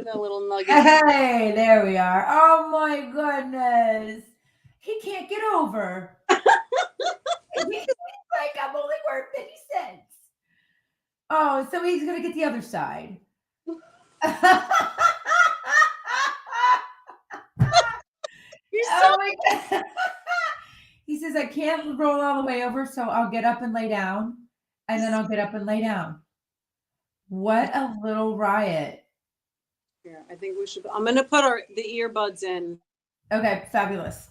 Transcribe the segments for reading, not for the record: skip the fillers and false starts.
The little nugget. Hey, there we are. Oh my goodness. He can't get over. He's like, I'm only worth 50 cents. Oh, so he's going to get the other side. You're so Oh my God. He says, I can't roll all the way over, so I'll get up and lay down. And then I'll get up and lay down. What a little riot. here. I think we should. I'm gonna put the earbuds in. Okay, fabulous.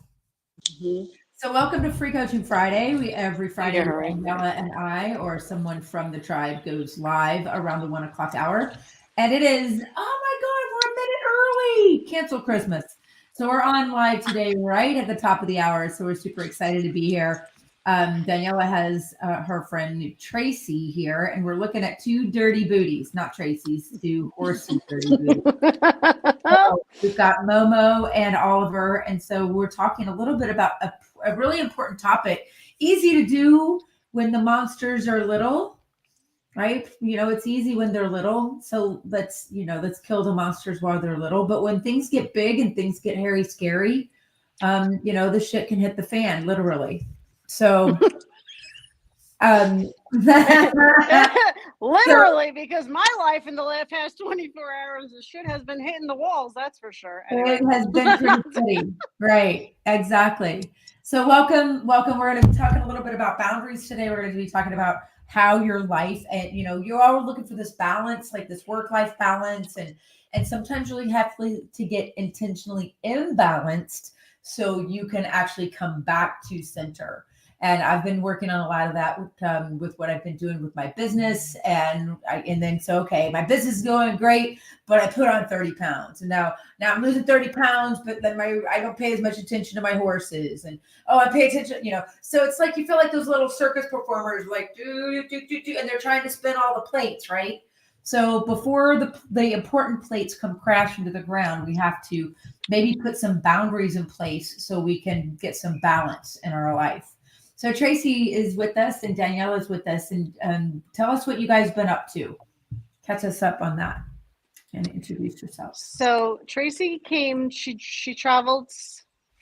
Mm-hmm. So welcome to Free Coaching Friday. Every Friday, hurry. Daniela and I, or someone from the tribe, goes live around the 1 o'clock hour, and it is, oh my God, we're a minute early. Cancel Christmas. So we're on live today, right at the top of the hour. So we're super excited to be here. Daniela has her friend Tracy here, and we're looking at two dirty booties, not Tracy's, two horsey dirty booties. So we've got Momo and Oliver, and so we're talking a little bit about a really important topic. Easy to do when the monsters are little, right? It's easy when they're little. So let's kill the monsters while they're little. But when things get big and things get hairy, scary, the shit can hit the fan, literally. So, literally, because my life in the past 24 hours, the shit has been hitting the walls. That's for sure. Anyway. It has been pretty pretty. Right, exactly. So welcome. We're going to be talking a little bit about boundaries today. We're going to be talking about how your life, and you're always looking for this balance, like this work-life balance, and sometimes you really have to get intentionally imbalanced so you can actually come back to center. And I've been working on a lot of that with what I've been doing with my business. And then, okay, my business is going great, but I put on 30 pounds. And now I'm losing 30 pounds, but then I don't pay as much attention to my horses. And, I pay attention, So it's like you feel like those little circus performers, like, do, and they're trying to spin all the plates, right? So before the important plates come crashing to the ground, we have to maybe put some boundaries in place so we can get some balance in our life. So Tracy is with us and Daniela is with us, and tell us what you guys been up to. Catch us up on that and introduce yourself. So Tracy came, she traveled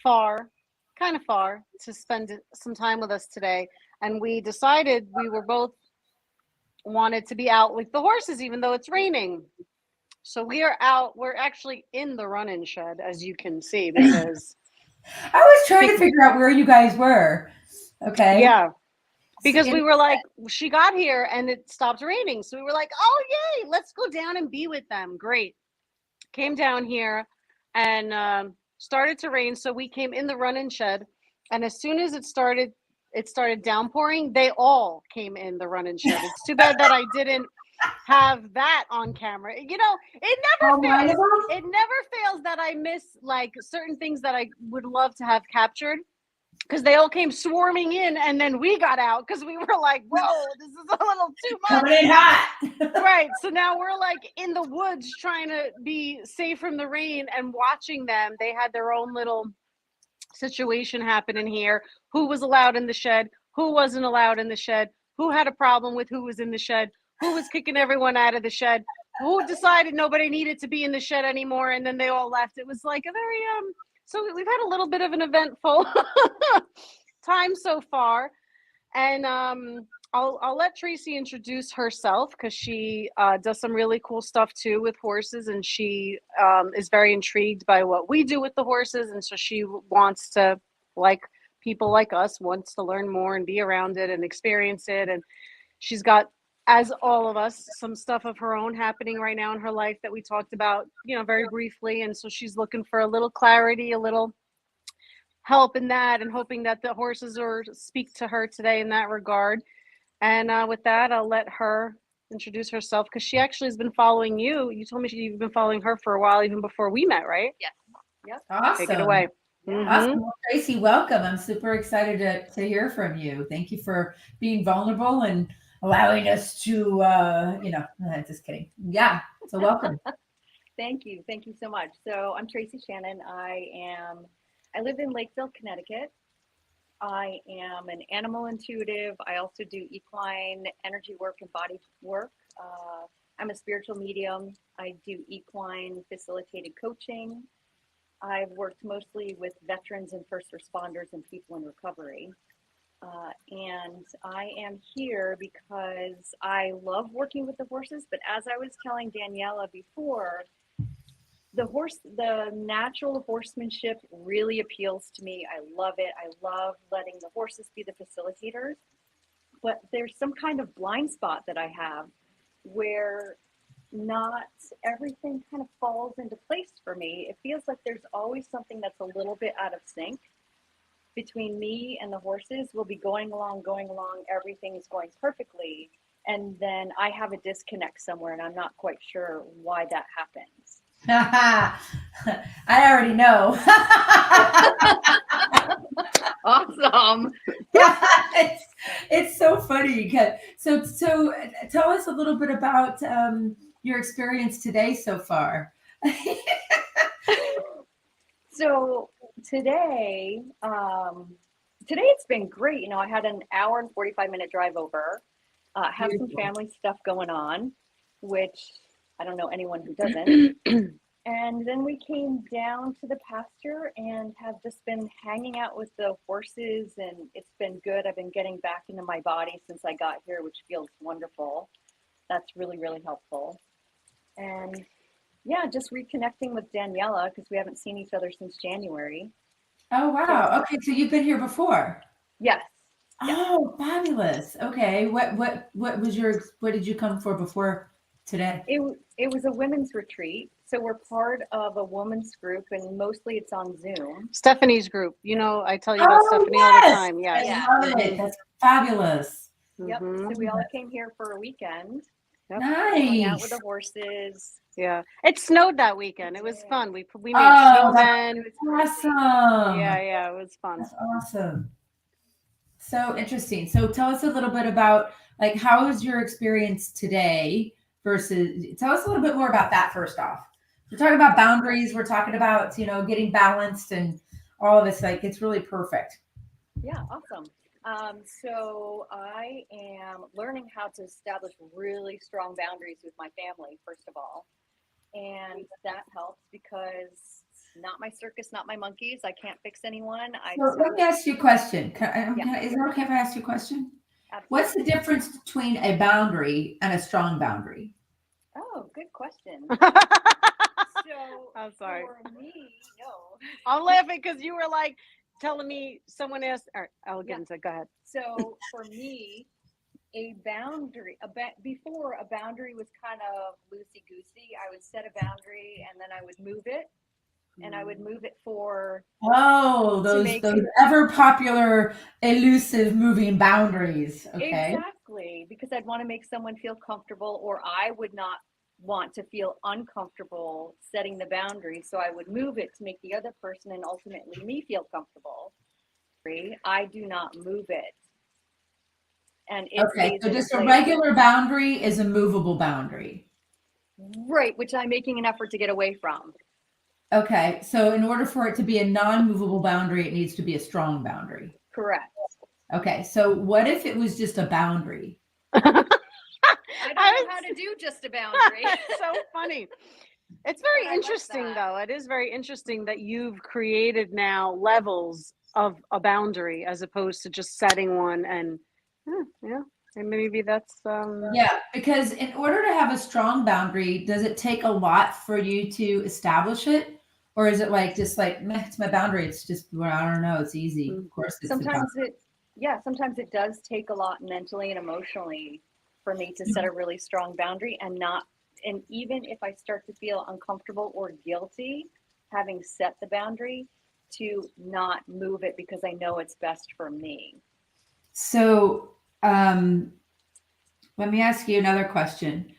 kind of far, to spend some time with us today. And we decided we were both wanted to be out with the horses, even though it's raining. So we are out. We're actually in the run-in shed, as you can see, because I was trying to figure out where you guys were. Okay. Yeah. Because we were like, she got here and it stopped raining. So we were like, oh, yay, let's go down and be with them. Great. Came down here and started to rain. So we came in the run-in shed. And as soon as it started downpouring, they all came in the run-in shed. It's too bad that I didn't have that on camera. It never fails. It never fails that I miss like certain things that I would love to have captured. Because they all came swarming in, and then we got out because we were like, whoa, this is a little too much. Coming in hot. Right. So now we're like in the woods trying to be safe from the rain and watching them. They had their own little situation happen in here. Who was allowed in the shed? Who wasn't allowed in the shed? Who had a problem with who was in the shed? Who was kicking everyone out of the shed? Who decided nobody needed to be in the shed anymore? And then they all left. It was like a very, so we've had a little bit of an eventful time so far. And I'll let Tracy introduce herself because she does some really cool stuff too with horses. And she is very intrigued by what we do with the horses. And so she wants to, like people like us, wants to learn more and be around it and experience it. And she's got, as all of us, some stuff of her own happening right now in her life that we talked about, very briefly. And so she's looking for a little clarity, a little help in that, and hoping that the horses will speak to her today in that regard. And with that, I'll let her introduce herself because she actually has been following you. You told me you've been following her for a while, even before we met, right? Yes. Yep. Awesome. Take it away. Awesome. Well, Tracy, welcome. I'm super excited to hear from you. Thank you for being vulnerable and allowing us to, just kidding. Yeah. So welcome. Thank you. Thank you so much. So I'm Tracy Shannon. I live in Lakeville, Connecticut. I am an animal intuitive. I also do equine energy work and body work. I'm a spiritual medium. I do equine facilitated coaching. I've worked mostly with veterans and first responders and people in recovery. And I am here because I love working with the horses. But as I was telling Daniela before, the natural horsemanship really appeals to me. I love it. I love letting the horses be the facilitators. But there's some kind of blind spot that I have where not everything kind of falls into place for me. It feels like there's always something that's a little bit out of sync between me and the horses. We'll be going along, everything is going perfectly. And then I have a disconnect somewhere and I'm not quite sure why that happens. I already know. Awesome. It's so funny. So tell us a little bit about your experience today so far. So today it's been great. I had an hour and 45-minute drive over. Have some family stuff going on, which I don't know anyone who doesn't. And then we came down to the pasture and have just been hanging out with the horses, and it's been good. I've been getting back into my body since I got here, which feels wonderful. That's really, really helpful. And yeah, just reconnecting with Daniela because we haven't seen each other since January. Oh, wow. Okay. So you've been here before? Yes. Oh, fabulous. Okay. What did you come for before today? It was a women's retreat. So we're part of a women's group and mostly it's on Zoom. Stephanie's group. I tell you about Stephanie all the time. Yes. Yeah. I love it. That's fabulous. Yep. So we all came here for a weekend. Yep. Hung out Nice. with the horses. Yeah. It snowed that weekend. It was fun. We made Oh, snowmen. Awesome. Yeah, it was fun. That's awesome. So interesting. So tell us a little bit about how was your experience today versus, tell us a little bit more about that first off. We're talking about boundaries. We're talking about, getting balanced and all of this. It's really perfect. Yeah, awesome. So I am learning how to establish really strong boundaries with my family, first of all. And that helps because not my circus, not my monkeys. I can't fix anyone. So let me ask you a question. Is it okay if I ask you a question? Absolutely. What's the difference between a boundary and a strong boundary? Oh, good question. So I'm sorry. for me, no. I'm laughing because you were telling me someone asked. All right, I'll get into it. Go ahead. So for me, a boundary, before a boundary was kind of loosey-goosey. I would set a boundary and then I would move it. And I would move it for those ever popular elusive moving boundaries. Okay. Exactly, because I'd want to make someone feel comfortable, or I would not want to feel uncomfortable setting the boundary. So I would move it to make the other person and ultimately me feel comfortable. I do not move it. And Okay, so just a regular boundary is a movable boundary. Right, which I'm making an effort to get away from. Okay, so in order for it to be a non-movable boundary, it needs to be a strong boundary. Correct. Okay, so what if it was just a boundary? I don't know how to do just a boundary. So funny. It's very interesting, though. It is very interesting that you've created now levels of a boundary as opposed to just setting one. And and maybe that's yeah, because in order to have a strong boundary, does it take a lot for you to establish it? Or is it meh, it's my boundary. It's just, I don't know. It's easy. Of course. Sometimes it does take a lot mentally and emotionally for me to set a really strong boundary and even if I start to feel uncomfortable or guilty, having set the boundary, to not move it because I know it's best for me. So let me ask you another question.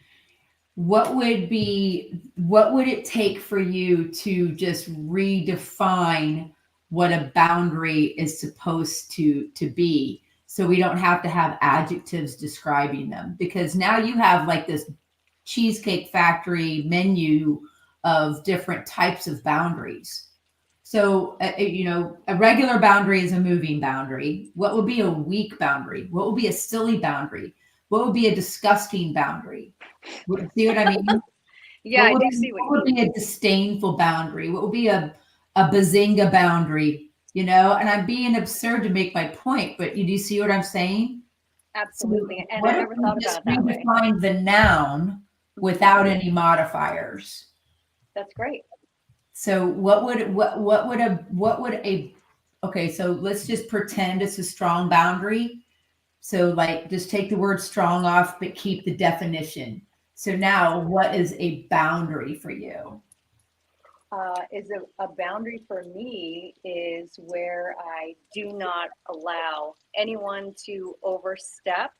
What would it take for you to just redefine what a boundary is supposed to be, so we don't have to have adjectives describing them? Because now you have this Cheesecake Factory menu of different types of boundaries. So, a regular boundary is a moving boundary. What would be a weak boundary? What would be a silly boundary? What would be a disgusting boundary? See what I mean? Yeah, I What do would, see what what you would mean. be a disdainful boundary? What would be a bazinga boundary? You know, and I'm being absurd to make my point, but you do see what I'm saying? So Absolutely. And I what if never we thought just about it that way. redefine the noun without any modifiers? That's great. So what would a okay, so let's just pretend it's a strong boundary. So like just take the word strong off, but keep the definition. So now what is a boundary for you? Is a boundary for me is where I do not allow anyone to overstep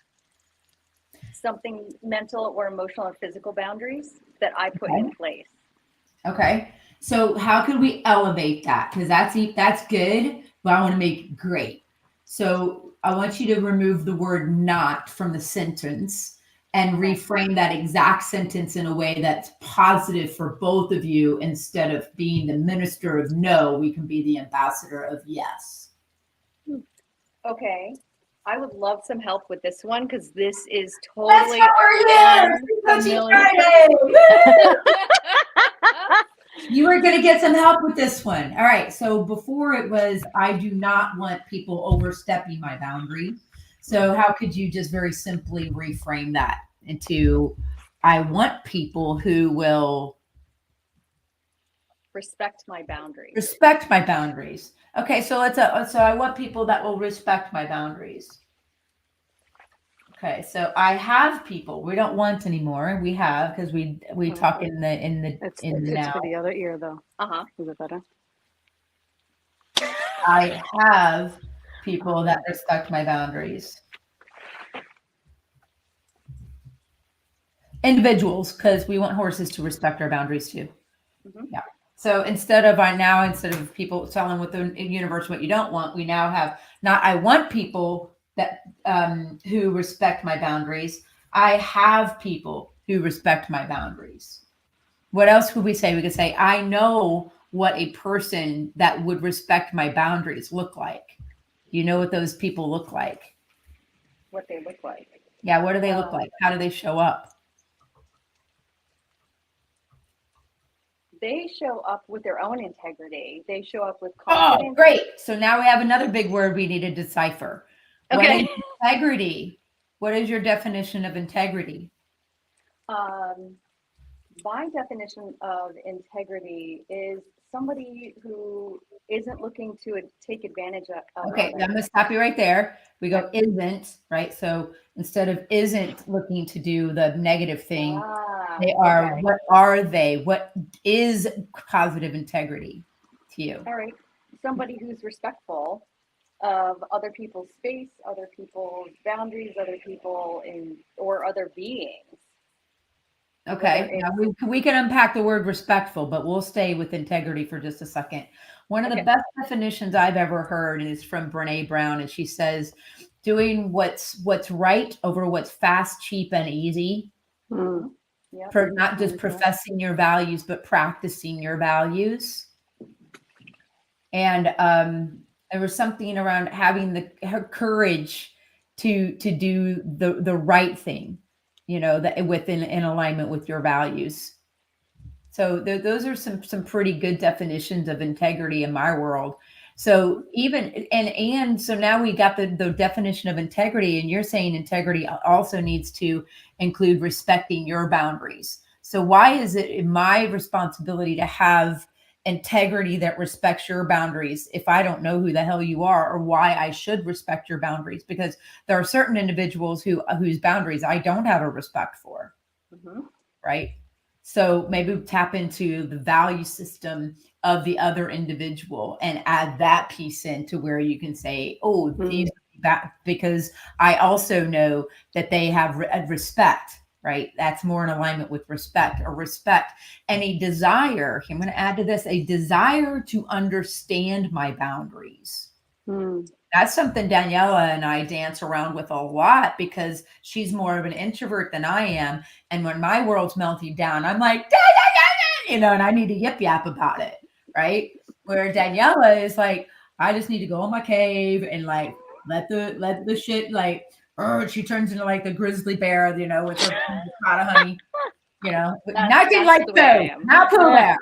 something mental or emotional or physical boundaries that I put in place. Okay. So how could we elevate that? Because that's good, but I want to make it great. So I want you to remove the word not from the sentence and reframe that exact sentence in a way that's positive for both of you. Instead of being the minister of no, we can be the ambassador of yes. Okay. I would love some help with this one because this is That's totally how we're here. Coaching unfamiliar. Friday. You are going to get some help with this one. All right. So before it was, I do not want people overstepping my boundary. So how could you just very simply reframe that into, I want people who will Respect my boundaries. respect my boundaries. Okay. So so I want people that will respect my boundaries. Okay. So I have people. We don't want anymore. We have, because we talk in the It's now. for the other ear though. Uh-huh. Is it better? I have people that respect my boundaries. Individuals, because we want horses to respect our boundaries too. Mhm. Yeah. So instead of people telling what the universe what you don't want, we now have not I want people that who respect my boundaries. I have people who respect my boundaries. What else could we say? We could say, I know what a person that would respect my boundaries look like. You know what those people look like? What they look like. Yeah, what do they look like? How do they show up? They show up with their own integrity. They show up with Oh, confidence. great. So now we have another big word we need to decipher. Okay. What is integrity? What is your definition of integrity? My definition of integrity is somebody who isn't looking to take advantage of Okay, others. I'm going to stop you right there. We go isn't, right? So instead of isn't looking to do the negative thing, they are, okay. what are they? What is positive integrity to you? All right. Somebody who's respectful of other people's space, other people's boundaries, other people or other beings. Okay, now we can unpack the word respectful, but we'll stay with integrity for just a second. One of the best definitions I've ever heard is from Brene Brown, and she says, doing what's right over what's fast, cheap, and easy. Yep. For not just professing your values, but practicing your values. And there was something around having the courage to do the right thing, you know, that in alignment with your values. So those are some pretty good definitions of integrity in my world. So even and so now we got the definition of integrity, and you're saying integrity also needs to include respecting your boundaries. So why is it my responsibility to have integrity that respects your boundaries if I don't know who the hell you are, or why I should respect your boundaries? Because there are certain individuals whose boundaries I don't have a respect for, right? So maybe tap into the value system of the other individual and add that piece in to where you can say, oh, these, because I also know that they have respect, right? That's more in alignment with respect, or respect and a desire. I'm going to add to this, a desire to understand my boundaries. That's something Daniela and I dance around with a lot, because she's more of an introvert than I am. And when my world's melting down, I'm like, you know, and I need to yap about it, right? Where Daniela is like, I just need to go in my cave and like let the shit like she turns into like the grizzly bear, you know, with her pot of honey, you know, That's nothing like the way I so, am. not Pooh Bear.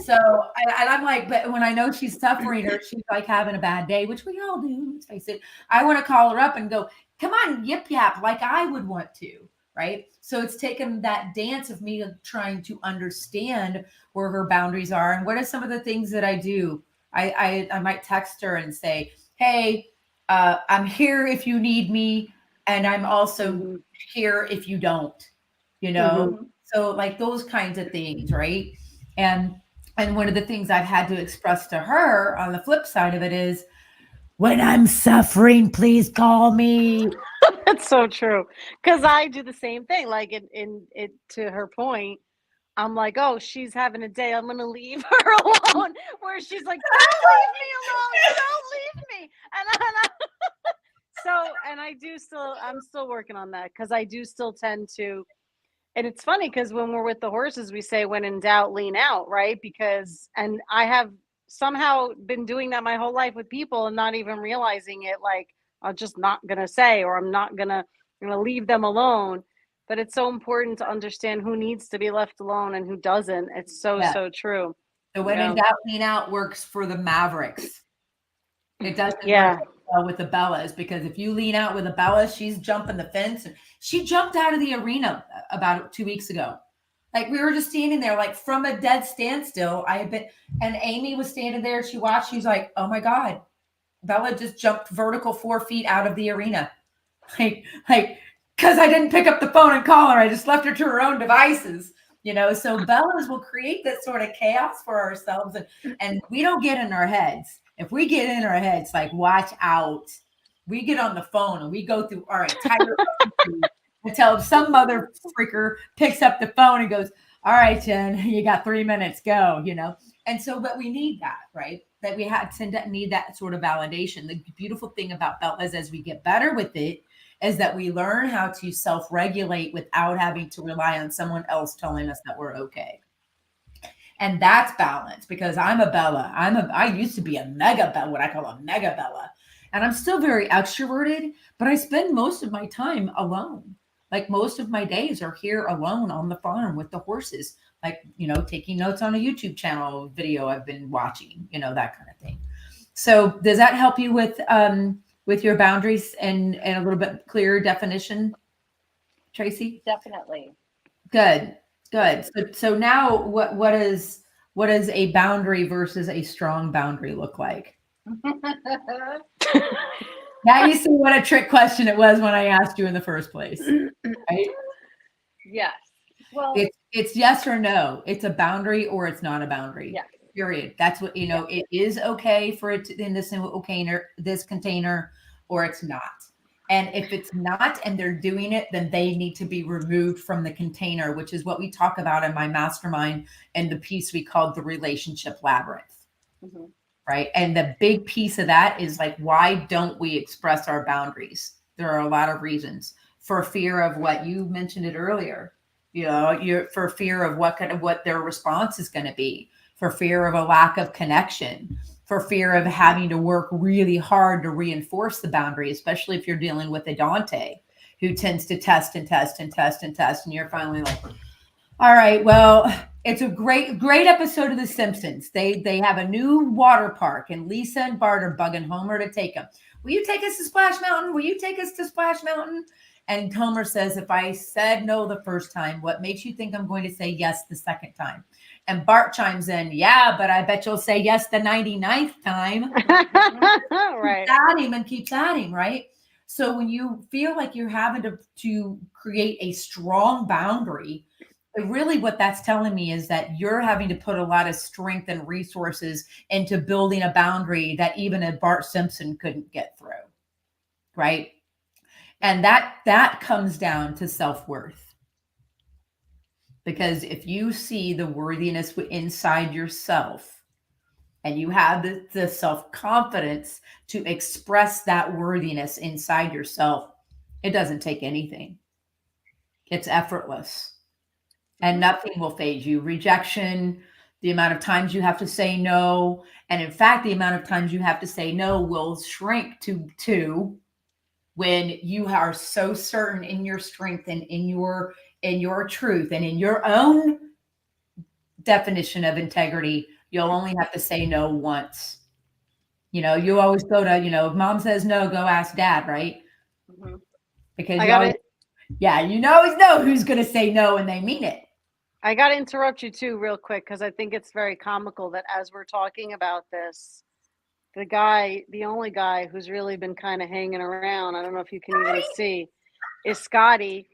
So, and I'm like, but when I know she's suffering or she's like having a bad day, which we all do, let's face it, I want to call her up and go, come on, yip yap, like I would want to, right? So it's taken that dance of me trying to understand where her boundaries are and what are some of the things that I do. I might text her and say, hey, I'm here if you need me, and I'm also here if you don't, you know. Mhm. So like those kinds of things, right? And one of the things I've had to express to her on the flip side of it is, when I'm suffering, please call me. That's so true. Because I do the same thing. Like in it to her point, I'm like, oh, she's having a day. I'm gonna leave her alone. Where she's like, don't leave me alone. Don't leave me. And I do still. I'm still working on that because I do still tend to. And it's funny because when we're with the horses, we say, when in doubt, lean out, right? And I have somehow been doing that my whole life with people and not even realizing it. Like, I'm just not going to say, or I'm gonna leave them alone. But it's so important to understand who needs to be left alone and who doesn't. It's so, Yeah. so true. So when in Yeah. doubt, lean out works for the Mavericks. It doesn't Yeah. work well with the Bellas, because if you lean out with a Bella, she's jumping the fence. She jumped out of the arena about 2 weeks ago. Like we were just standing there, like from a dead standstill. And Amy was standing there. She watched. She was like, "Oh my God, Bella just jumped vertical 4 feet out of the arena." Like, because I didn't pick up the phone and call her. I just left her to her own devices. You know, so Bellas will create that sort of chaos for ourselves, and we don't get in our heads. If we get in our heads, like, watch out, we get on the phone and we go through our entire until some mother freaker picks up the phone and goes, all right, Jen, you got 3 minutes, go, you know? And so, but we need that, right? That we need that sort of validation. The beautiful thing about Bellas as we get better with it is that we learn how to self-regulate without having to rely on someone else telling us that we're okay. And that's balance, because I'm a Bella. I used to be a mega Bella, what I call a mega Bella. And I'm still very extroverted, but I spend most of my time alone. Like most of my days are here alone on the farm with the horses, like, you know, taking notes on a YouTube channel video I've been watching, you know, that kind of thing. So does that help you with your boundaries and a little bit clearer definition, Tracy? Definitely. Good. So now what is a boundary versus a strong boundary look like? Now you see what a trick question it was when I asked you in the first place, right? Yes. Well, It's yes or no. It's a boundary or it's not a boundary. yeah. Period. That's what, you know, it is okay for it in this container, or it's not. And if it's not, and they're doing it, then they need to be removed from the container, which is what we talk about in my mastermind and the piece we called the relationship labyrinth. Mm-hmm. Right. And the big piece of that is like, why don't we express our boundaries? There are a lot of reasons. For fear of what you mentioned it earlier, you know, you're for fear of what their response is going to be, for fear of a lack of connection, for fear of having to work really hard to reinforce the boundary, especially if you're dealing with a Dante who tends to test and test and test and test. And you're finally like, all right, well, it's a great episode of The Simpsons. They have a new water park, and Lisa and Bart are bugging Homer to take them. Will you take us to Splash Mountain? Will you take us to Splash Mountain? And Homer says, if I said no the first time, what makes you think I'm going to say yes the second time? And Bart chimes in, yeah, but I bet you'll say yes the 99th time. Right. Keeps at him, right? So when you feel like you're having to create a strong boundary, really what that's telling me is that you're having to put a lot of strength and resources into building a boundary that even a Bart Simpson couldn't get through, right? And that comes down to self-worth. Because if you see the worthiness inside yourself and you have the self-confidence to express that worthiness inside yourself, it doesn't take anything. It's effortless. And nothing will phase you. Rejection, the amount of times you have to say no, and in fact, the amount of times you have to say no will shrink to 2, when you are so certain in your strength and in your truth and in your own definition of integrity, you'll only have to say no once. You know, you always go to, you know, if mom says no, go ask dad, right? Mm-hmm. Because I you got always, it. yeah, you always know who's going to say no and they mean it. I got to interrupt you too, real quick, because I think it's very comical that as we're talking about this, the only guy who's really been kind of hanging around, I don't know if you can even see, is Scotty.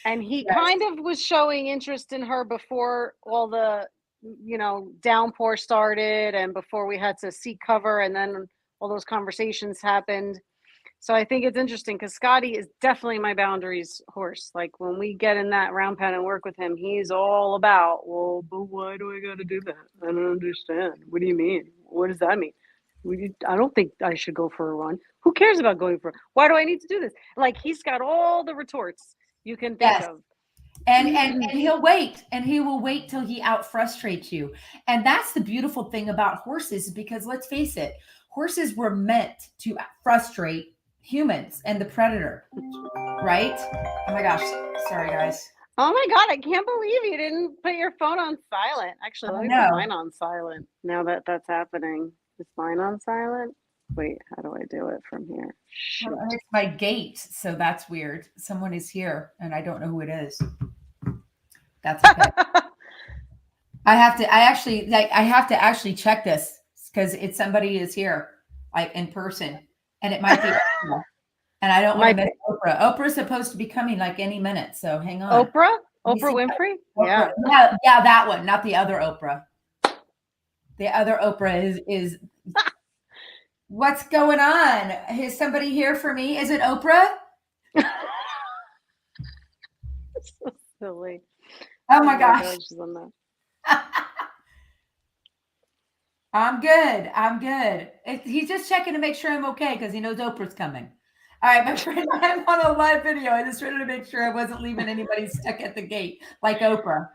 And he Yes. kind of was showing interest in her before all the, you know, downpour started and before we had to seek cover and then all those conversations happened. So I think it's interesting because Scotty is definitely my boundaries horse. Like when we get in that round pen and work with him, he's all about, well, but why do I got to do that? I don't understand. What do you mean? What does that mean? I don't think I should go for a run. Who cares about going for? Why do I need to do this? Like he's got all the retorts you can think Yes. of. And he'll wait, and he will wait till he out frustrates you. And that's the beautiful thing about horses, because let's face it, horses were meant to frustrate humans and the predator, right? Oh my gosh, sorry guys. Oh my God, I can't believe you didn't put your phone on silent. Actually, let me put mine on silent now that that's happening. Is mine on silent? Wait, how do I do it from here? Shoot. Well, it's my gate, so that's weird. Someone is here, and I don't know who it is. That's okay. I have to actually check this because it's somebody is here, like in person, and it might be Oprah. And I don't want to miss Oprah. Oprah's supposed to be coming like any minute, so hang on. Oprah Winfrey? Oprah. Yeah, that one, not the other Oprah. The other Oprah is what's going on? Is somebody here for me? Is it Oprah? So silly. Oh my gosh. I'm good. He's just checking to make sure I'm okay because he knows Oprah's coming. All right, my friend, I'm on a live video. I just wanted to make sure I wasn't leaving anybody stuck at the gate like Oprah.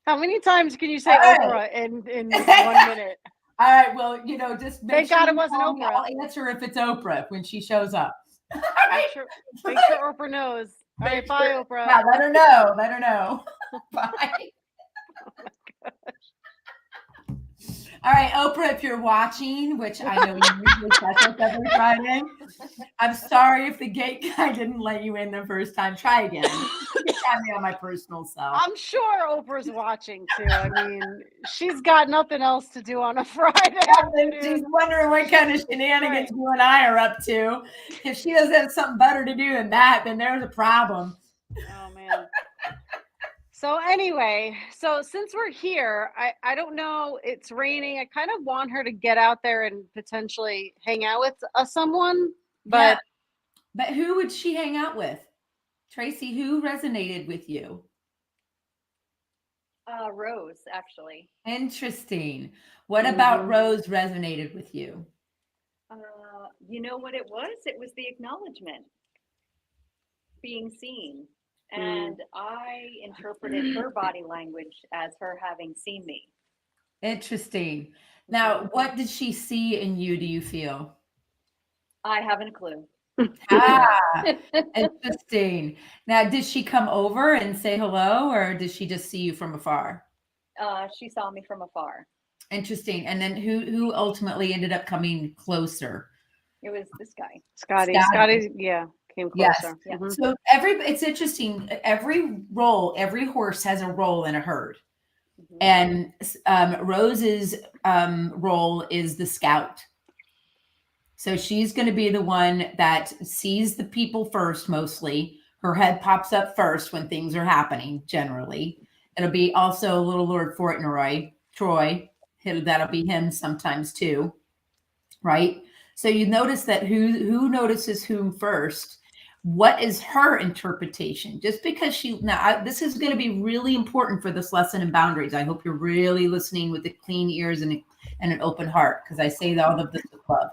How many times can you say Oprah in 1 minute? All right, well, you know, just make Thank sure God it wasn't Oprah. I'll answer if it's Oprah when she shows up. All right. Make sure Oprah knows. All right, bye, Oprah. Yeah, let her know. Let her know. Bye. Oh my gosh. All right, Oprah, if you're watching, which I know you usually catch us every Friday, I'm sorry if the gate guy didn't let you in the first time. Try again. Try me on my personal self. I'm sure Oprah's watching too. I mean, she's got nothing else to do on a Friday. She's wondering what kind of shenanigans you and I are up to. If she doesn't have something better to do than that, then there's a problem. Oh man. So anyway, so since we're here, I don't know, it's raining. I kind of want her to get out there and potentially hang out with someone, but yeah. But who would she hang out with? Tracy, who resonated with you? Rose, actually. Interesting. What about Rose resonated with you? You know what it was? It was the acknowledgement, being seen. And I interpreted her body language as her having seen me. Interesting. Now, what did she see in you, do you feel? I haven't a clue. Interesting. Now, did she come over and say hello, or did she just see you from afar? She saw me from afar. Interesting. And then who ultimately ended up coming closer? It was this guy. Scotty, yeah, came closer. Yes. Yeah. So it's interesting. Every horse has a role in a herd. And Rose's role is the scout. So she's going to be the one that sees the people first, mostly. Her head pops up first when things are happening, generally. It'll be also Little Lord Fauntleroy, Troy. That'll be him sometimes too, right? So you notice that who notices whom first. What is her interpretation? Just because this is going to be really important for this lesson in boundaries. I hope you're really listening with the clean ears and an open heart, because I say all of this with love.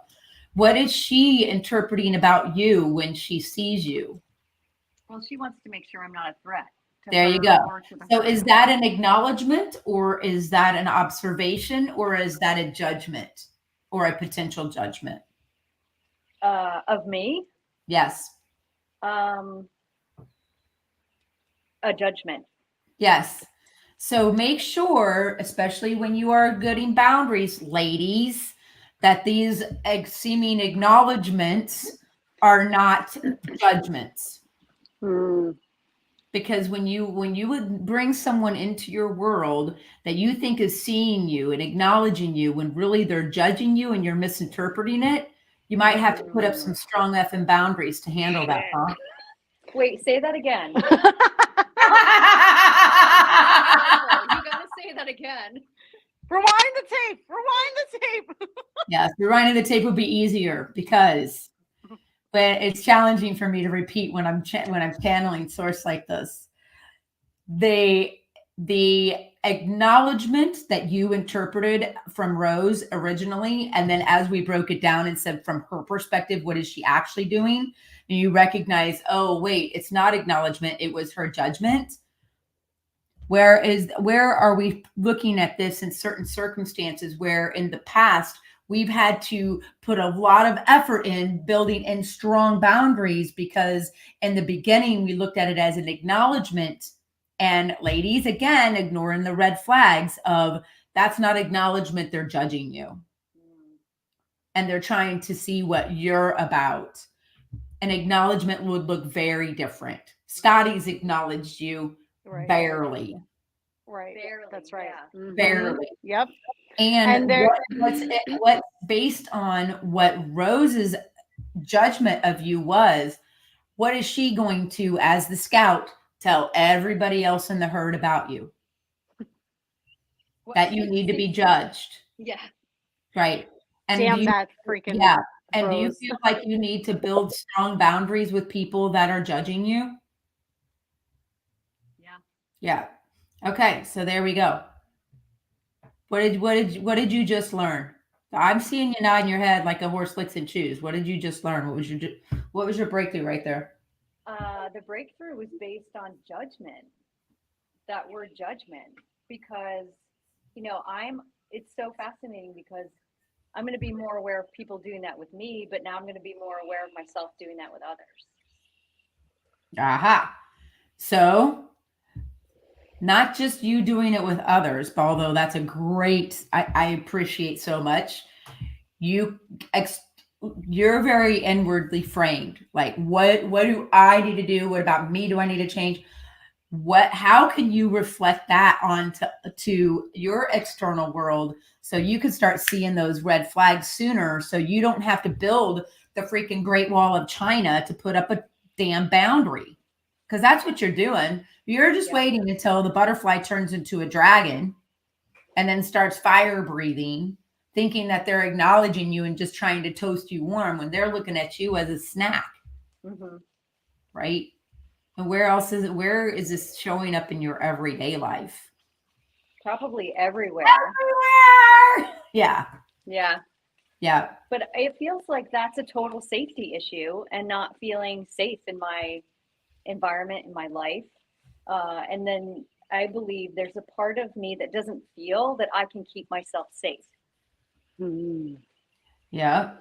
What is she interpreting about you when she sees you? Well, she wants to make sure I'm not a threat. There you go. So is that an acknowledgement, or is that an observation, or is that a judgment or a potential judgment? Of me, Yes. a judgment. Yes. So make sure, especially when you are getting boundaries, ladies, that these seeming acknowledgments are not judgments. Mm, Because when you would bring someone into your world that you think is seeing you and acknowledging you when really they're judging you and you're misinterpreting it, you might have to put up some strong effing boundaries to handle that, huh? Wait, say that again. You gotta say that again. rewind the tape. Rewind the tape. Yes, rewinding the tape would be easier because, but it's challenging for me to repeat when I'm channeling source like this. The acknowledgement that you interpreted from Rose originally, and then as we broke it down and said from her perspective, what is she actually doing? And you recognize, oh wait, it's not acknowledgement, it was her judgment. Where are we looking at this in certain circumstances where in the past we've had to put a lot of effort in building in strong boundaries because in the beginning we looked at it as an acknowledgement. And ladies, again, ignoring the red flags of that's not acknowledgement, they're judging you. And they're trying to see what you're about. An acknowledgement would look very different. Scotty's acknowledged you Right. barely. Right. Barely, That's right. yeah. Mhm. Barely. Yep. And there- what's based on what Rose's judgment of you was, what is she going to, as the scout, tell everybody else in the herd about you? What- That you need to be judged, Yeah. right? And do Damn you, that freaking yeah. And do you Rose. feel like you need to build strong boundaries with people that are judging you? Yeah. Yeah. Okay, so there we go. What did you just learn? I'm seeing you nodding your head like a horse licks and chews. What did you just learn? What was your breakthrough right there? The breakthrough was based on judgment. That word judgment, because it's so fascinating because I'm going to be more aware of people doing that with me, but now I'm going to be more aware of myself doing that with others. Aha. So not just you doing it with others, but although that's a great, I appreciate so much. You're very inwardly framed. Like, what do I need to do? What about me do I need to change? How can you reflect that onto to your external world so you can start seeing those red flags sooner so you don't have to build the freaking Great Wall of China to put up a damn boundary? Because that's what you're doing. You're just waiting until the butterfly turns into a dragon and then starts fire breathing, thinking that they're acknowledging you and just trying to toast you warm when they're looking at you as a snack. Mm-hmm. Right? And where is this showing up in your everyday life? Probably everywhere. Everywhere. Yeah. Yeah. Yeah. But it feels like that's a total safety issue and not feeling safe in my environment, in my life. And then I believe there's a part of me that doesn't feel that I can keep myself safe. Yeah.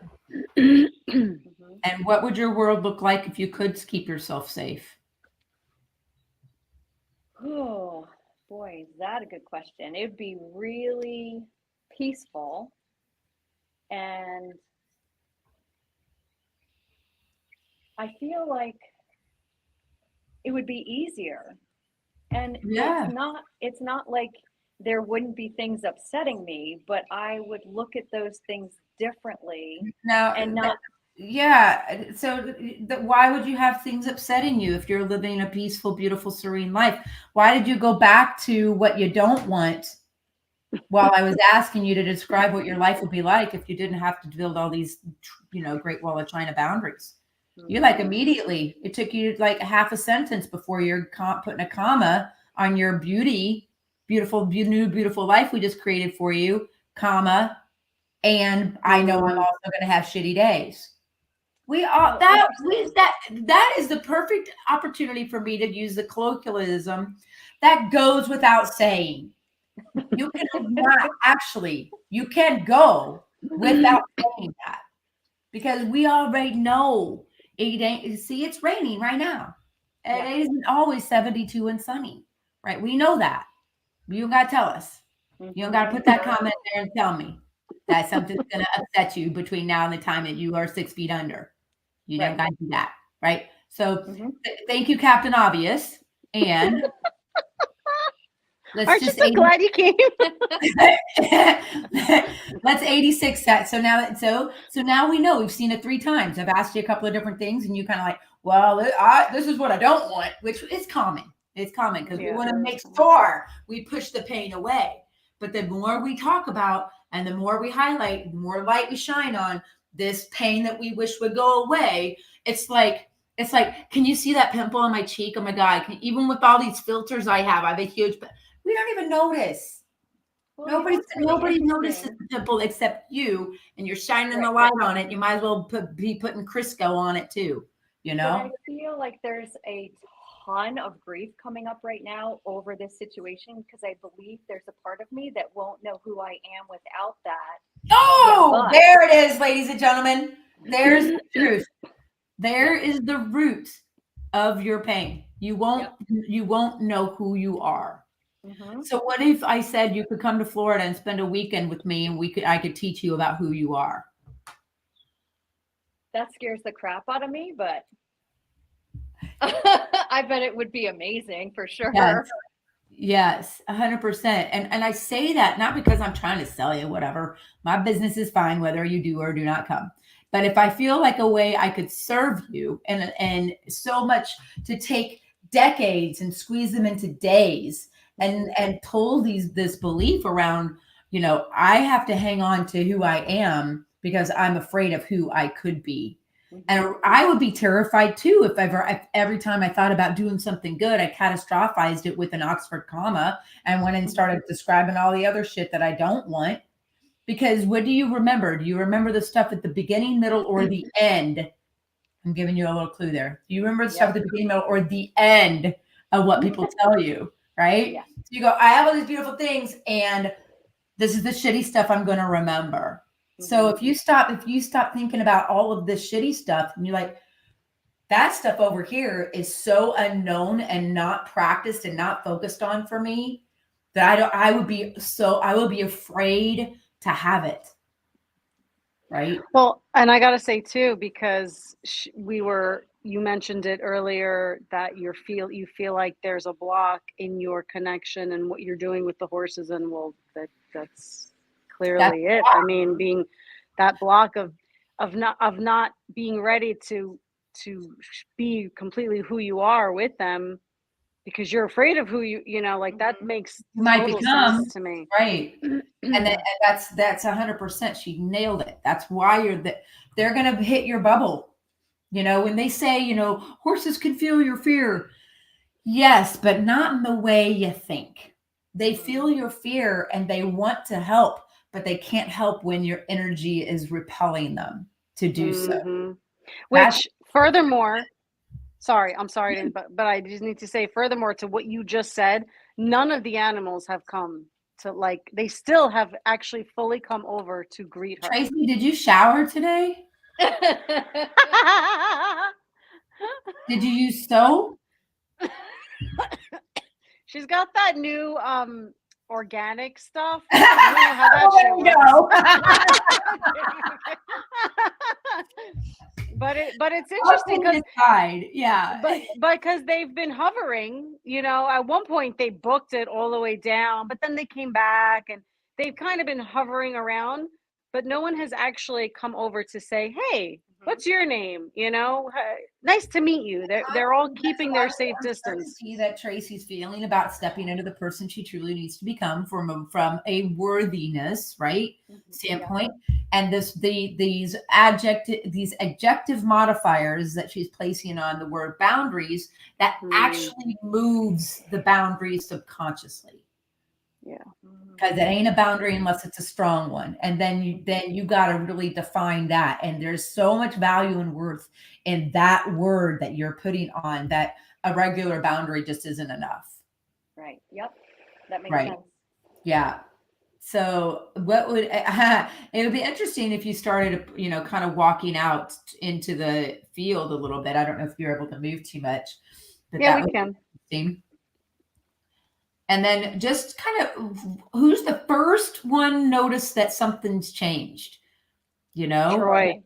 Mm-hmm. And what would your world look like if you could keep yourself safe? Oh, boy, is that a good question. It would be really peaceful and I feel like it would be easier. And Yeah. it's not like there wouldn't be things upsetting me, but I would look at those things differently Now, and not. Yeah. So why would you have things upsetting you if you're living a peaceful, beautiful, serene life? Why did you go back to what you don't want while I was asking you to describe what your life would be like if you didn't have to build all these, Great Wall of China boundaries? You like immediately, it took you like half a sentence before you're putting a comma on your beautiful life we just created for you, comma, and I know I'm also going to have shitty days. That is the perfect opportunity for me to use the colloquialism that goes without saying. You can not actually, you can go without saying that. because we already know it ain't. See, it's raining right now. And Yeah. it isn't always 72 and sunny, right? We know that. You don't got to tell us. You don't got to put that comment there and tell me that something's going to upset you between now and the time that you are 6 feet under. You don't got to do that, right? So thank you, Captain Obvious. And let's Aren't you just so glad you came? let's 86 that. So now we know. We've seen it 3 times. I've asked you a couple of different things, and you kind of like, well, this is what I don't want, which is common. It's common because we want to make sure we push the pain away. But the more we talk about and the more we highlight, the more light we shine on this pain that we wish would go away. It's like, can you see that pimple on my cheek? Oh my God. Even with all these filters I have a huge, we don't even notice. Well, Nobody notices the pimple except you, and you're shining the light on it. You might as well be putting Crisco on it too, you know? But I feel like there's a ton of grief coming up right now over this situation because I believe there's a part of me that won't know who I am without that. Oh, there it is, ladies and gentlemen. There's the truth. There is the root of your pain. You won't know who you are. So what if I said you could come to Florida and spend a weekend with me, and I could teach you about who you are? That scares the crap out of me, but I bet it would be amazing for sure. Yes, 100%. And I say that not because I'm trying to sell you whatever. My business is fine whether you do or do not come. But if I feel like a way I could serve you and so much to take decades and squeeze them into days and pull this belief around, I have to hang on to who I am because I'm afraid of who I could be. And I would be terrified too if every time I thought about doing something good, I catastrophized it with an Oxford comma and went and started describing all the other shit that I don't want. Because what do you remember? Do you remember the stuff at the beginning, middle, or the end? I'm giving you a little clue there. Do you remember the stuff at the beginning, middle, or the end of what people tell you, right? Yeah. So you go, I have all these beautiful things, and this is the shitty stuff I'm going to remember. So if you stop thinking about all of this shitty stuff, and you're like, that stuff over here is so unknown and not practiced and not focused on for me that I would be afraid to have it. Right. Well, and I got to say too, because you mentioned it earlier that you feel like there's a block in your connection and what you're doing with the horses, and that's clearly it. I mean, being that block of not being ready to be completely who you are with them because you're afraid of who that makes total sense to me. Right. And that's 100%. She nailed it. That's why they're going to hit your bubble. When they say, horses can feel your fear. Yes, but not in the way you think. They feel your fear and they want to help, but they can't help when your energy is repelling them to do so. Which furthermore, I'm sorry, but I just need to say furthermore to what you just said, none of the animals have come to they still have actually fully come over to greet her. Tracy, did you shower today? Did you use soap? She's got that new organic stuff. I don't know how that But it's interesting because because they've been hovering, at one point they booked it all the way down, but then they came back and they've kind of been hovering around, but no one has actually come over to say, hey, what's your name? Nice to meet you. They're all keeping their safe distance. That Tracy's feeling about stepping into the person she truly needs to become from a worthiness, right, standpoint, and these adjective modifiers that she's placing on the word boundaries that actually moves the boundaries subconsciously. Yeah. Because it ain't a boundary unless it's a strong one. And then you got to really define that. And there's so much value and worth in that word that you're putting on that a regular boundary just isn't enough. Right. Yep. That makes sense. Yeah. So what would it would be interesting if you started, kind of walking out into the field a little bit. I don't know if you're able to move too much, but Yeah, that we would can. be interesting. And then just kind of who's the first one notice that something's changed, Troy.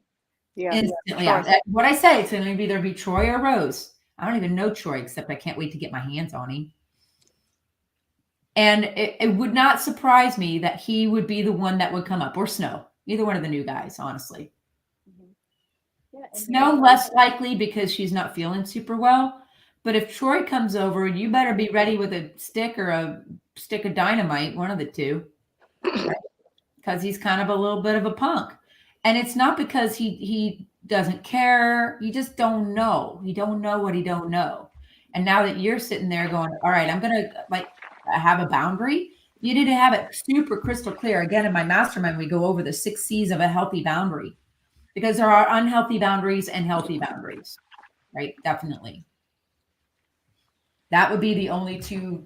Yeah. instantly. Troy. What I say, it's going to either be Troy or Rose. I don't even know Troy, except I can't wait to get my hands on him. And it would not surprise me that he would be the one that would come up, or Snow, either one of the new guys, honestly. Yeah, and Snow less likely because she's not feeling super well. But if Troy comes over, you better be ready with a stick or a stick of dynamite, one of the two, because he's kind of a little bit of a punk. And it's not because he doesn't care. You just don't know. You don't know what he don't know. And now that you're sitting there going, all right, I'm going to have a boundary. You need to have it super crystal clear. Again, in my mastermind, we go over the 6 C's of a healthy boundary, because there are unhealthy boundaries and healthy boundaries, right? Definitely. That would be the only two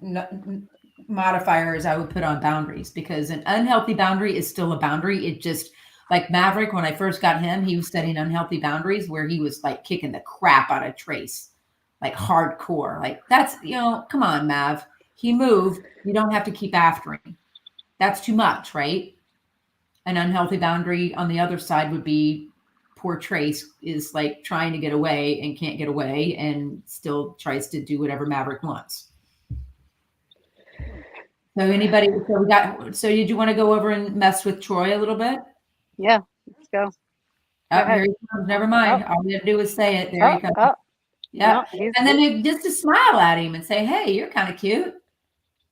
modifiers I would put on boundaries, because an unhealthy boundary is still a boundary. It just, like Maverick, when I first got him, he was setting unhealthy boundaries where he was like kicking the crap out of Trace, like hardcore. Like, that's, come on, Mav. He moved. You don't have to keep after him. That's too much, right? An unhealthy boundary on the other side would be poor Trace is like trying to get away and can't get away and still tries to do whatever Maverick wants. So so did you want to go over and mess with Troy a little bit? Yeah, let's go. Oh, here he comes. Never mind. All we have to do is say it. There he comes. Yeah. No, and then just to smile at him and say, hey, you're kind of cute.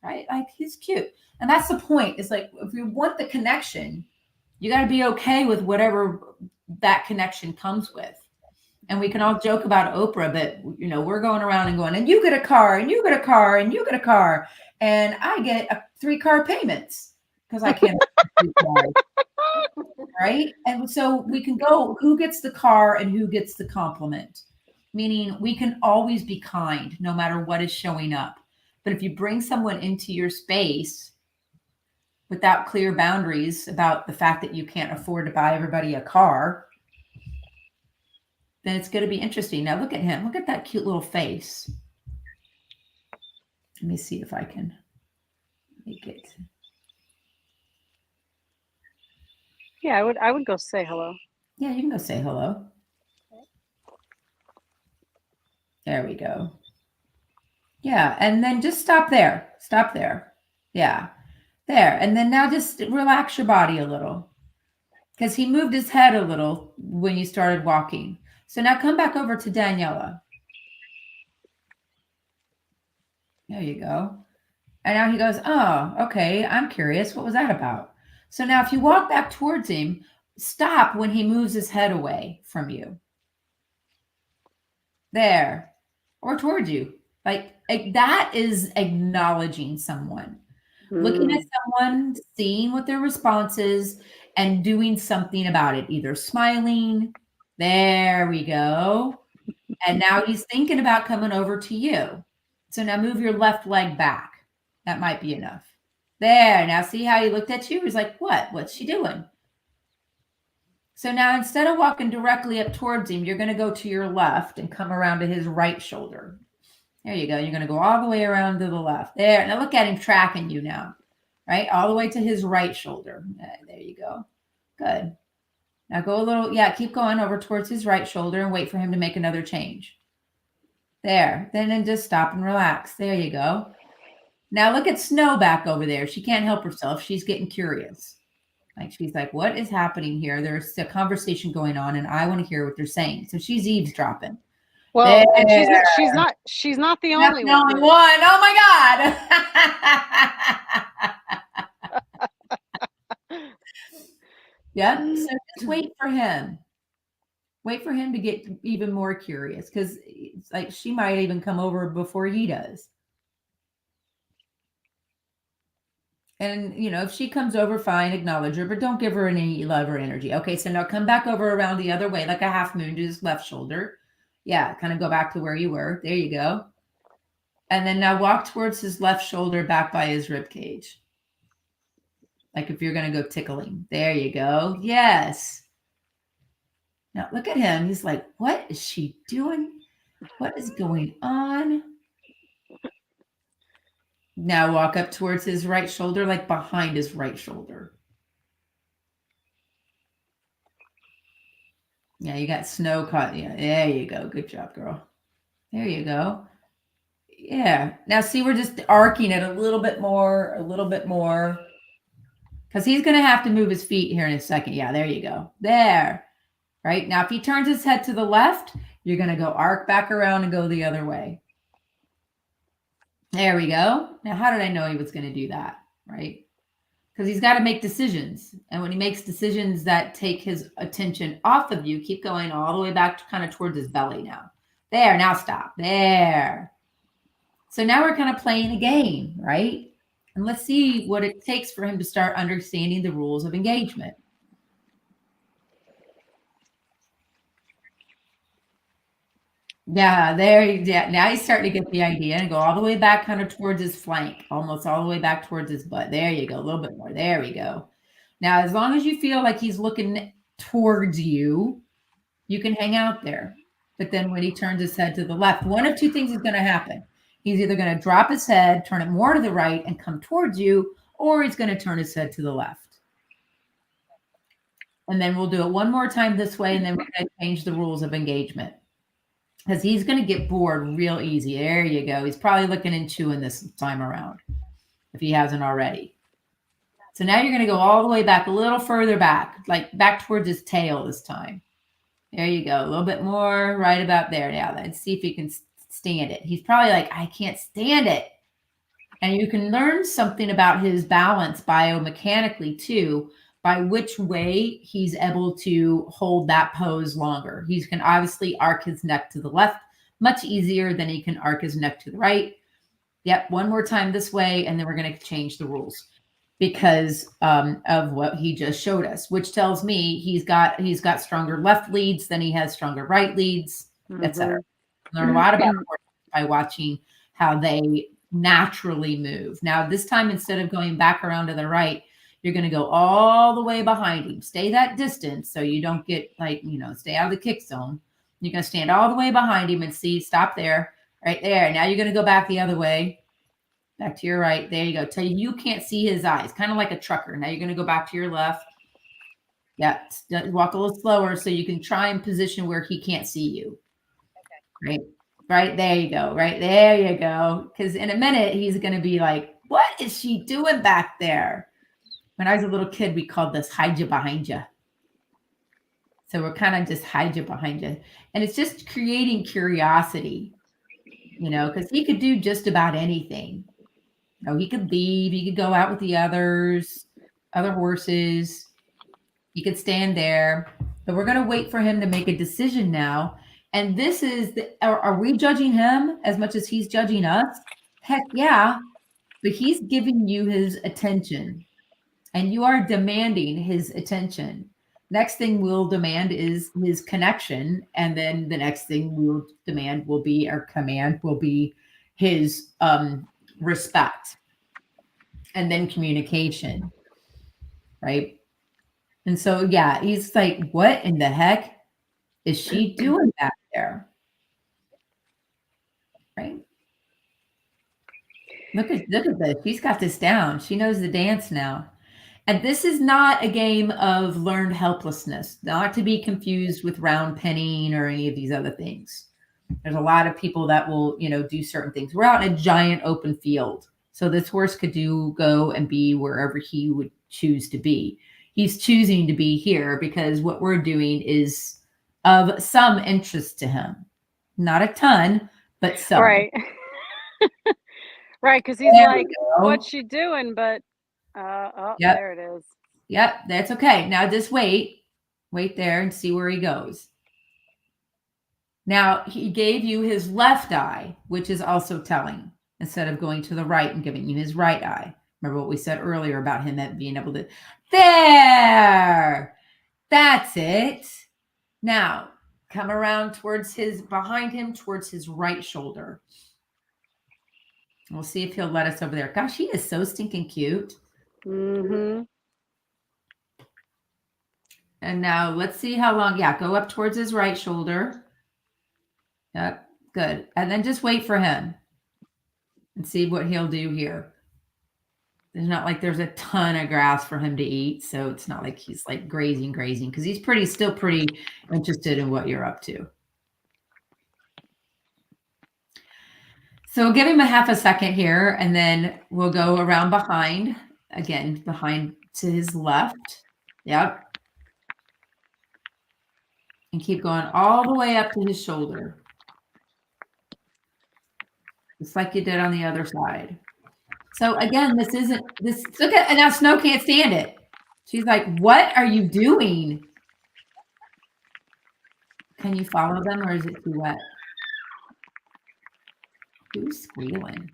Right? Like, he's cute. And that's the point. It's like, if you want the connection, you got to be okay with whatever that connection comes with. And we can all joke about Oprah, but we're going around and going, and you get a car, and you get a car, and you get a car, and I get 3 car payments because I can't afford 3 cars. Right? And so we can go, who gets the car and who gets the compliment? Meaning we can always be kind no matter what is showing up. But if you bring someone into your space without clear boundaries about the fact that you can't afford to buy everybody a car, then it's going to be interesting. Now look at him. Look at that cute little face. Let me see if I can make it. Yeah, I would go say hello. Yeah, you can go say hello. There we go. Yeah, and then just stop there. Stop there. Yeah, there. And then now just relax your body a little, because he moved his head a little when you started walking. So now come back over to Daniela. There you go. And now he goes, oh, okay, I'm curious. What was that about? So now if you walk back towards him, stop when he moves his head away from you. There. Or towards you. Like that is acknowledging someone. Looking at someone, seeing what their response is, and doing something about it. Either smiling. There we go. And now he's thinking about coming over to you. So now move your left leg back. That might be enough. There. Now see how he looked at you? He's like, what? What's she doing? So now instead of walking directly up towards him, you're going to go to your left and come around to his right shoulder. There you go. You're going to go all the way around to the left. There. Now look at him tracking you now. Right? All the way to his right shoulder. There you go. Good. Now go a little, keep going over towards his right shoulder and wait for him to make another change. There. Then just stop and relax. There you go. Now look at Snow back over there. She can't help herself. She's getting curious. Like, she's like, what is happening here? There's a conversation going on and I want to hear what they're saying. So she's eavesdropping. Well, and she's not the only one. Oh my God. Yeah. So just wait for him. Wait for him to get even more curious, because it's like she might even come over before he does. And, if she comes over, fine, acknowledge her, but don't give her any love or energy. Okay, so now come back over around the other way, like a half moon to his left shoulder. Yeah, kind of go back to where you were. There you go. And then now walk towards his left shoulder back by his rib cage. Like if you're going to go tickling. There you go. Yes. Now look at him. He's like, what is she doing? What is going on? Now walk up towards his right shoulder, like behind his right shoulder. Yeah, you got snow caught. Yeah, there you go. Good job, girl. There you go. Yeah. Now see, we're just arcing it a little bit more. Because he's going to have to move his feet here in a second. Yeah, there you go. There. Right? Now, if he turns his head to the left, you're going to go arc back around and go the other way. There we go. Now, how did I know he was going to do that? Right? Because he's got to make decisions. And when he makes decisions that take his attention off of you, keep going all the way back to kind of towards his belly now. There, now stop. There. So now we're kind of playing a game, right? And let's see what it takes for him to start understanding the rules of engagement. Yeah, now he's starting to get the idea and go all the way back kind of towards his flank, almost all the way back towards his butt. There you go. A little bit more. There we go. Now, as long as you feel like he's looking towards you, you can hang out there. But then when he turns his head to the left, one of two things is going to happen. He's either going to drop his head, turn it more to the right and come towards you, or he's going to turn his head to the left. And then we'll do it one more time this way, and then we're going to change the rules of engagement. Because he's going to get bored real easy. There you go. He's probably looking and chewing this time around, if he hasn't already. So now you're going to go all the way back, a little further back, like back towards his tail this time. There you go. A little bit more right about there now. Let's see if he can stand it. He's probably like, I can't stand it. And you can learn something about his balance biomechanically too, by which way he's able to hold that pose longer. He can obviously arc his neck to the left much easier than he can arc his neck to the right. Yep, one more time this way, and then we're going to change the rules because of what he just showed us, which tells me he's got stronger left leads than he has stronger right leads, etc. Learn a lot about horses by watching how they naturally move. Now, this time, instead of going back around to the right, you're going to go all the way behind him. Stay that distance so you don't get stay out of the kick zone. You're going to stand all the way behind him and see, stop there, right there. Now you're going to go back the other way, back to your right. There you go. Till you can't see his eyes, kind of like a trucker. Now you're going to go back to your left. Yeah, walk a little slower so you can try and position where he can't see you. Okay. Right there you go. Right there you go. Because in a minute, he's going to be like, what is she doing back there? When I was a little kid, we called this hide you behind you. So we're kind of just hide you behind you. And it's just creating curiosity, because he could do just about anything. He could leave. He could go out with the other horses. He could stand there. But we're going to wait for him to make a decision now. And this is, are we judging him as much as he's judging us? Heck yeah. But he's giving you his attention. And you are demanding his attention. Next thing we'll demand is his connection. And then the next thing we'll demand will be, our command will be his respect. And then communication. Right? And so, yeah, he's like, what in the heck is she doing back there? Right? Look at this. She's got this down. She knows the dance now. And this is not a game of learned helplessness, not to be confused with round penning or any of these other things. There's a lot of people that will, do certain things. We're out in a giant open field. So this horse could go and be wherever he would choose to be. He's choosing to be here because what we're doing is of some interest to him. Not a ton, but some. Right. Right, because he's There like, what's she doing? But Yep. There it is. Yep, that's okay. Now just wait there and see where he goes. Now he gave you his left eye, which is also telling, instead of going to the right and giving you his right eye. Remember what we said earlier about him being able to, there, that's it. Now come around behind him towards his right shoulder. We'll see if he'll let us over there. Gosh, he is so stinking cute. Mm-hmm. And now let's see how long. Yeah, go up towards his right shoulder. Yep, good. And then just wait for him and see what he'll do here. There's not like there's a ton of grass for him to eat, so it's not like he's like grazing because he's still pretty interested in what you're up to. So we'll give him a half a second here, and then we'll go around behind to his left. Yep. And keep going all the way up to his shoulder. Just like you did on the other side. So again, look at, and now Snow can't stand it. She's like, what are you doing? Can you follow them or is it too wet? Who's squealing?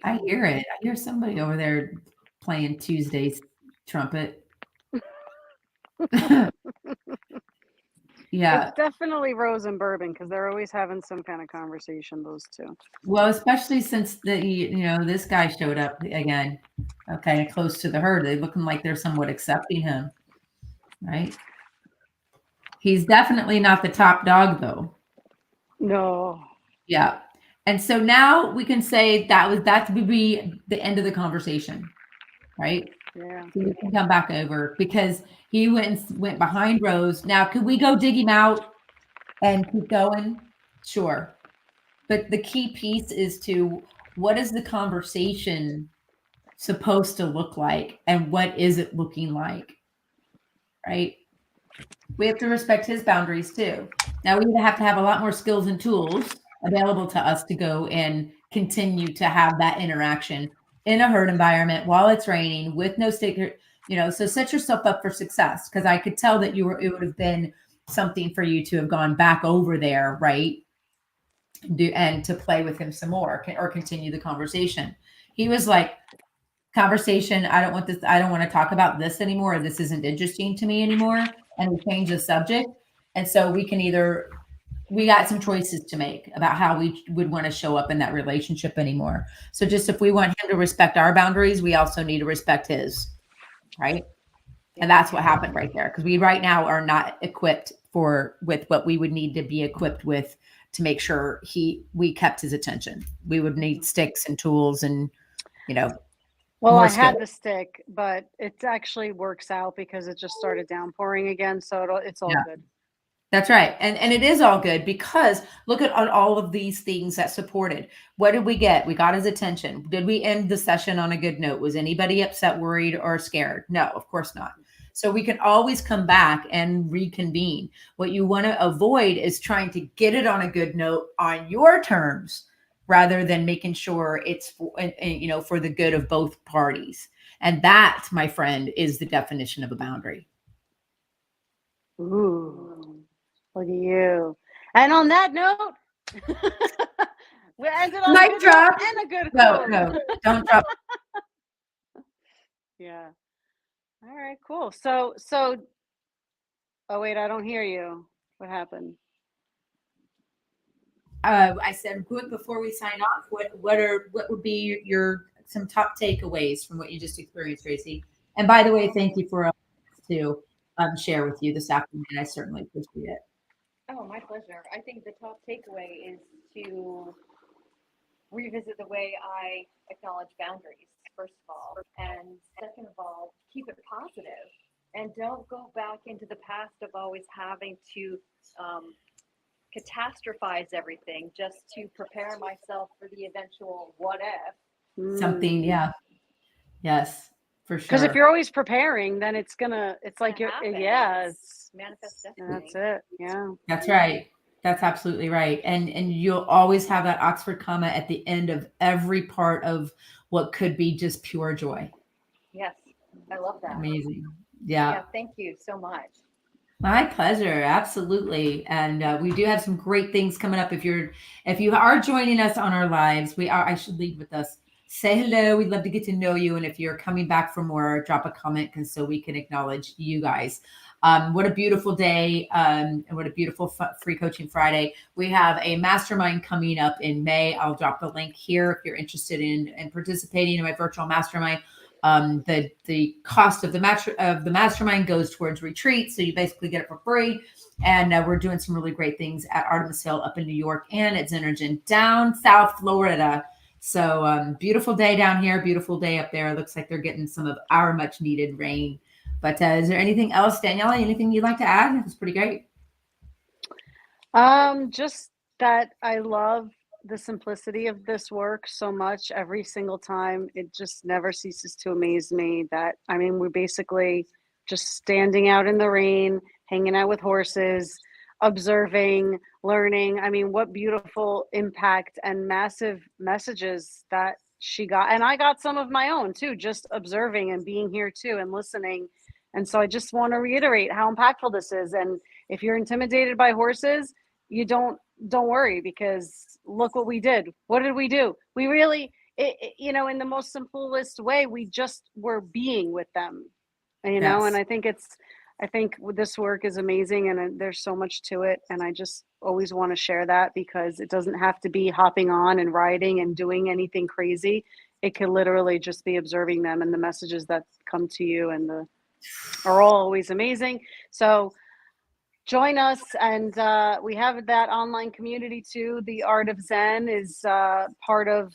I hear it. I hear somebody over there playing Tuesday's trumpet. Yeah. It's definitely Rose and Bourbon because they're always having some kind of conversation, those two. Well, especially since this guy showed up again, okay, close to the herd. They're looking like they're somewhat accepting him, right? He's definitely not the top dog, though. No. Yeah. And so now we can say that would be the end of the conversation, right? Yeah. So we can come back over because he went behind Rose. Now, could we go dig him out and keep going? Sure. But the key piece is to what is the conversation supposed to look like and what is it looking like, right? We have to respect his boundaries too. Now we have to have a lot more skills and tools available to us to go and continue to have that interaction in a herd environment while it's raining with no sticker, so set yourself up for success. Cause I could tell that it would have been something for you to have gone back over there. Right. And to play with him some more or continue the conversation. He was like, conversation. I don't want this. I don't want to talk about this anymore. This isn't interesting to me anymore. And we change the subject. And so we got some choices to make about how we would want to show up in that relationship anymore. So just if we want him to respect our boundaries, we also need to respect his, right? And that's what happened right there. Because we right now are not equipped with what we would need to be equipped with to make sure we kept his attention. We would need sticks and tools and, Well, I skill. had the stick, but it actually works out because it just started downpouring again. So it's all good. That's right. And it is all good because look at all of these things that supported. What did we get? We got his attention. Did we end the session on a good note? Was anybody upset, worried, or scared? No, of course not. So we can always come back and reconvene. What you want to avoid is trying to get it on a good note on your terms rather than making sure it's for the good of both parties. And that, my friend, is the definition of a boundary. Ooh, look at you. And on that note, we ended on Mic drop. And a good No, quote. don't drop. Yeah. All right, cool. So, oh wait, I don't hear you. What happened? I said, quick before we sign off, what would be some top takeaways from what you just experienced, Tracy? And by the way, thank you for to share with you this afternoon. I certainly appreciate it. Oh, my pleasure. I think the top takeaway is to revisit the way I acknowledge boundaries, first of all. And second of all, keep it positive and don't go back into the past of always having to catastrophize everything just to prepare myself for the eventual what if. Something, yeah. Yes, for sure. Because if you're always preparing, then it's like It it's manifest destiny. that's it. Yeah. That's right. That's absolutely right. And you'll always have that Oxford comma at the end of every part of what could be just pure joy. Yes, I love that. Amazing. Yeah. Thank you so much. My pleasure. Absolutely. And we do have some great things coming up. If you are joining us on our lives, I should lead with us. Say hello. We'd love to get to know you. And if you're coming back for more, drop a comment so we can acknowledge you guys. What a beautiful day. And what a beautiful Free Coaching Friday. We have a mastermind coming up in May. I'll drop the link here if you're interested in participating in my virtual mastermind. The cost of the mastermind goes towards retreats, so you basically get it for free. And we're doing some really great things at Artemis Hill up in New York and at Xenogen down South Florida. So beautiful day down here, beautiful day up there. It looks like they're getting some of our much needed rain. But is there anything else, Daniela? Anything you'd like to add? It was pretty great. Just that I love the simplicity of this work so much every single time. It just never ceases to amaze me that, I mean, we're basically just standing out in the rain, hanging out with horses, observing, learning. I mean, what beautiful impact and massive messages that she got. And I got some of my own too, just observing and being here too and listening. And so I just want to reiterate how impactful this is. And if you're intimidated by horses, you don't worry, because look what we did. What did we do? We really, in the most simplest way, we just were being with them, know, and I think this work is amazing, and there's so much to it. And I just always want to share that, because it doesn't have to be hopping on and riding and doing anything crazy. It could literally just be observing them, and the messages that come to you are all always amazing. So join us, and we have that online community too. The Art of Zen is part of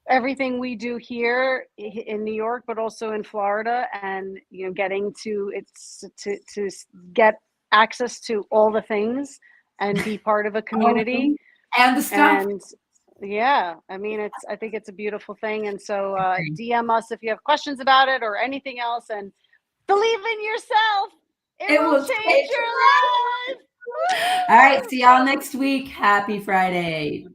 everything we do here in New York, but also in Florida, and getting to get access to all the things and be part of a community and the stuff. And yeah, I mean, I think it's a beautiful thing. And so DM us if you have questions about it or anything else, and believe in yourself. It will change your life. All right. See y'all next week. Happy Friday.